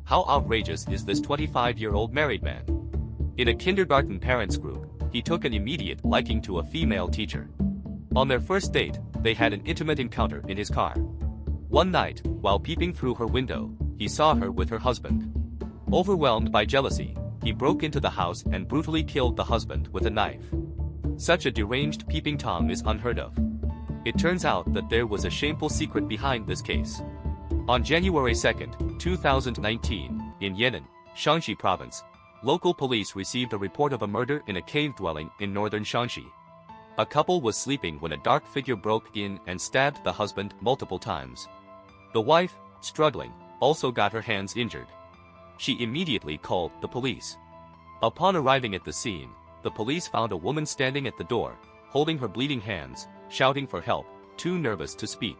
How outrageous is this 25-year-old married man? In a kindergarten parents group, he took an immediate liking to a female teacher. On their first date, they had an intimate encounter in his car. One night, while peeping through her window, he saw her with her husband. Overwhelmed by jealousy, he broke into the house and brutally killed the husband with a knife. Such a deranged peeping Tom is unheard of. It turns out that there was a shameful secret behind this case. On January 2, 2019, in Yan'an, Shaanxi province, local police received a report of a murder in a cave dwelling in northern Shaanxi. A couple was sleeping when a dark figure broke in and stabbed the husband multiple times. The wife, struggling, also got her hands injured. She immediately called the police. Upon arriving at the scene, the police found a woman standing at the door, holding her bleeding hands, shouting for help, too nervous to speak.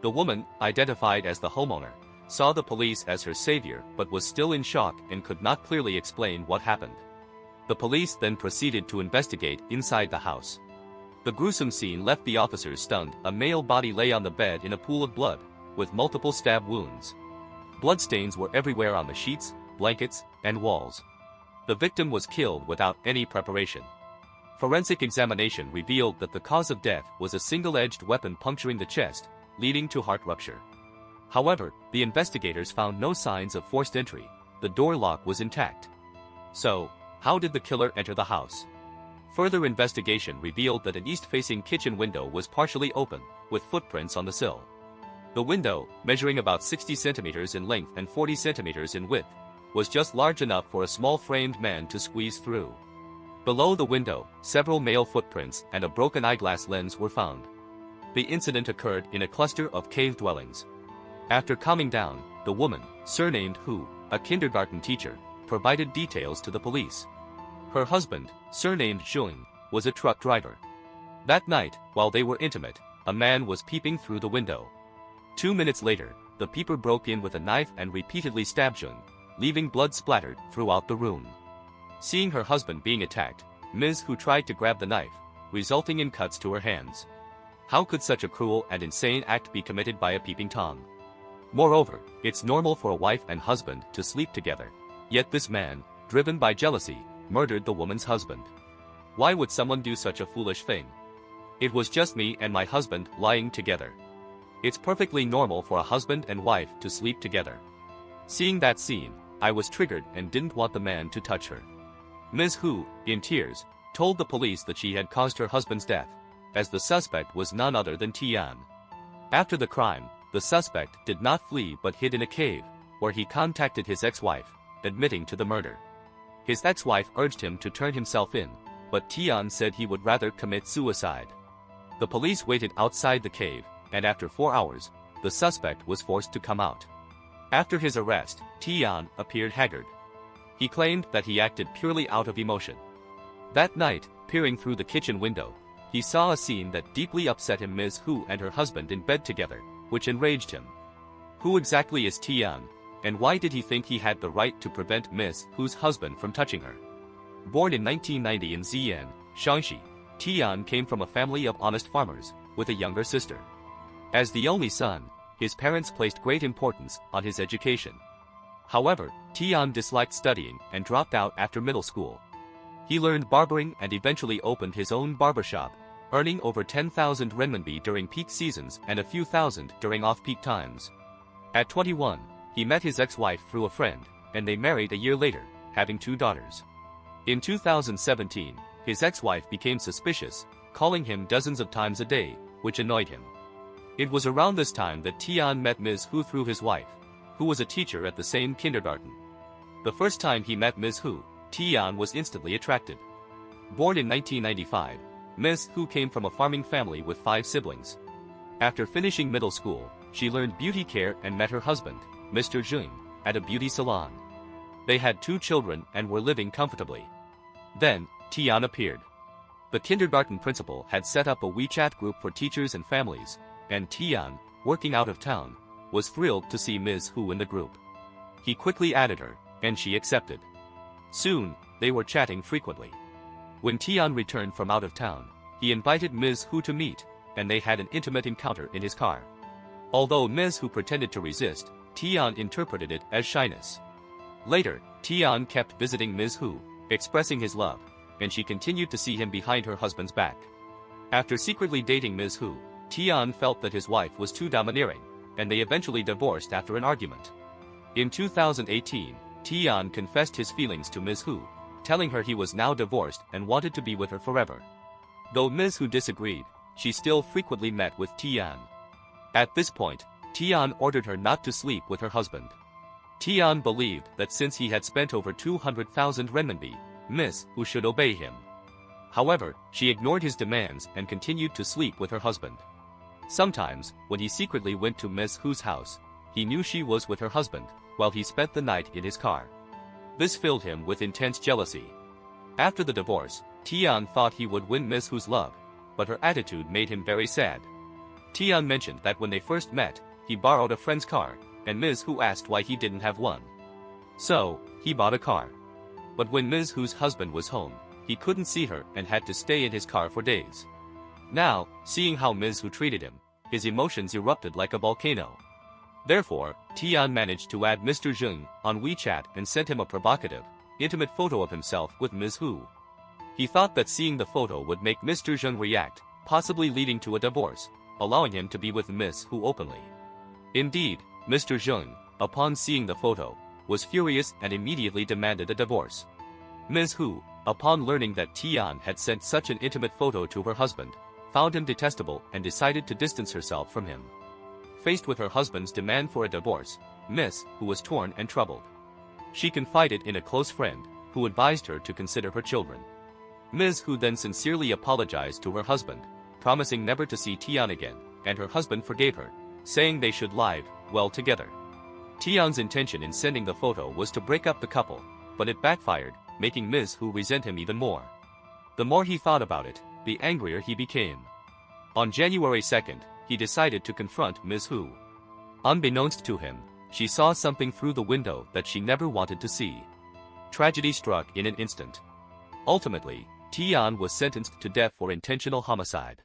The woman, identified as the homeowner, saw the police as her savior but was still in shock and could not clearly explain what happened. The police then proceeded to investigate inside the house. The gruesome scene left the officers stunned. A male body lay on the bed in a pool of blood, with multiple stab wounds. Bloodstains were everywhere on the sheets, blankets, and walls. The victim was killed without any preparation. Forensic examination revealed that the cause of death was a single-edged weapon puncturing the chest, leading to heart rupture. However, the investigators found no signs of forced entry. The door lock was intact. So, how did the killer enter the house? Further investigation revealed that an east-facing kitchen window was partially open, with footprints on the sill. The window, measuring about 60 centimeters in length and 40 centimeters in width, was just large enough for a small-framed man to squeeze through. Below the window, several male footprints and a broken eyeglass lens were found. The incident occurred in a cluster of cave dwellings. After calming down, the woman, surnamed Hu, a kindergarten teacher, provided details to the police. Her husband, surnamed Zheng, was a truck driver. That night, while they were intimate, a man was peeping through the window. 2 minutes later, the peeper broke in with a knife and repeatedly stabbed Zheng, leaving blood splattered throughout the room. Seeing her husband being attacked, Ms. Hu tried to grab the knife, resulting in cuts to her hands. How could such a cruel and insane act be committed by a peeping Tom? Moreover, it's normal for a wife and husband to sleep together. Yet this man, driven by jealousy, murdered the woman's husband. Why would someone do such a foolish thing? It was just me and my husband lying together. It's perfectly normal for a husband and wife to sleep together. Seeing that scene, I was triggered and didn't want the man to touch her. Ms. Hu, in tears, told the police that she had caused her husband's death, as the suspect was none other than Tian. After the crime, the suspect did not flee but hid in a cave, where he contacted his ex-wife, admitting to the murder. His ex-wife urged him to turn himself in, but Tian said he would rather commit suicide. The police waited outside the cave, and after 4 hours, the suspect was forced to come out. After his arrest, Tian appeared haggard. He claimed that he acted purely out of emotion. That night, peering through the kitchen window, he saw a scene that deeply upset him. Ms. Hu and her husband in bed together, which enraged him. Who exactly is Tian, and why did he think he had the right to prevent Ms. Hu's husband from touching her? Born in 1990 in Xi'an, Shaanxi, Tian came from a family of honest farmers, with a younger sister. As the only son, his parents placed great importance on his education. However, Tian disliked studying and dropped out after middle school. He learned barbering and eventually opened his own barbershop, earning over 10,000 renminbi during peak seasons and a few thousand during off-peak times. At 21, he met his ex-wife through a friend, and they married a year later, having 2 daughters. In 2017, his ex-wife became suspicious, calling him dozens of times a day, which annoyed him. It was around this time that Tian met Ms. Hu through his wife, who was a teacher at the same kindergarten. The first time he met Ms. Hu, Tian was instantly attracted. Born in 1995, Ms. Hu came from a farming family with 5 siblings. After finishing middle school, she learned beauty care and met her husband, Mr. Zheng, at a beauty salon. They had 2 children and were living comfortably. Then, Tian appeared. The kindergarten principal had set up a WeChat group for teachers and families, and Tian, working out of town, was thrilled to see Ms. Hu in the group. He quickly added her, and she accepted. Soon, they were chatting frequently. When Tian returned from out of town, he invited Ms. Hu to meet, and they had an intimate encounter in his car. Although Ms. Hu pretended to resist, Tian interpreted it as shyness. Later, Tian kept visiting Ms. Hu, expressing his love, and she continued to see him behind her husband's back. After secretly dating Ms. Hu, Tian felt that his wife was too domineering, and they eventually divorced after an argument. In 2018, Tian confessed his feelings to Ms. Hu, telling her he was now divorced and wanted to be with her forever. Though Ms. Hu disagreed, she still frequently met with Tian. At this point, Tian ordered her not to sleep with her husband. Tian believed that since he had spent over 200,000 renminbi, Ms. Hu should obey him. However, she ignored his demands and continued to sleep with her husband. Sometimes, when he secretly went to Ms. Hu's house, he knew she was with her husband, while he spent the night in his car. This filled him with intense jealousy. After the divorce, Tian thought he would win Ms. Hu's love, but her attitude made him very sad. Tian mentioned that when they first met, he borrowed a friend's car, and Ms. Hu asked why he didn't have one. So, he bought a car. But when Ms. Hu's husband was home, he couldn't see her and had to stay in his car for days. Now, seeing how Ms. Hu treated him, his emotions erupted like a volcano. Therefore, Tian managed to add Mr. Zheng on WeChat and sent him a provocative, intimate photo of himself with Ms. Hu. He thought that seeing the photo would make Mr. Zheng react, possibly leading to a divorce, allowing him to be with Ms. Hu openly. Indeed, Mr. Zheng, upon seeing the photo, was furious and immediately demanded a divorce. Ms. Hu, upon learning that Tian had sent such an intimate photo to her husband, found him detestable and decided to distance herself from him. Faced with her husband's demand for a divorce, Ms. Hu was torn and troubled. She confided in a close friend, who advised her to consider her children. Ms. Hu then sincerely apologized to her husband, promising never to see Tian again, and her husband forgave her, saying they should live well together. Tian's intention in sending the photo was to break up the couple, but it backfired, making Ms. Hu resent him even more. The more he thought about it, the angrier he became. On January 2nd, he decided to confront Ms. Hu. Unbeknownst to him, she saw something through the window that she never wanted to see. Tragedy struck in an instant. Ultimately, Tian was sentenced to death for intentional homicide.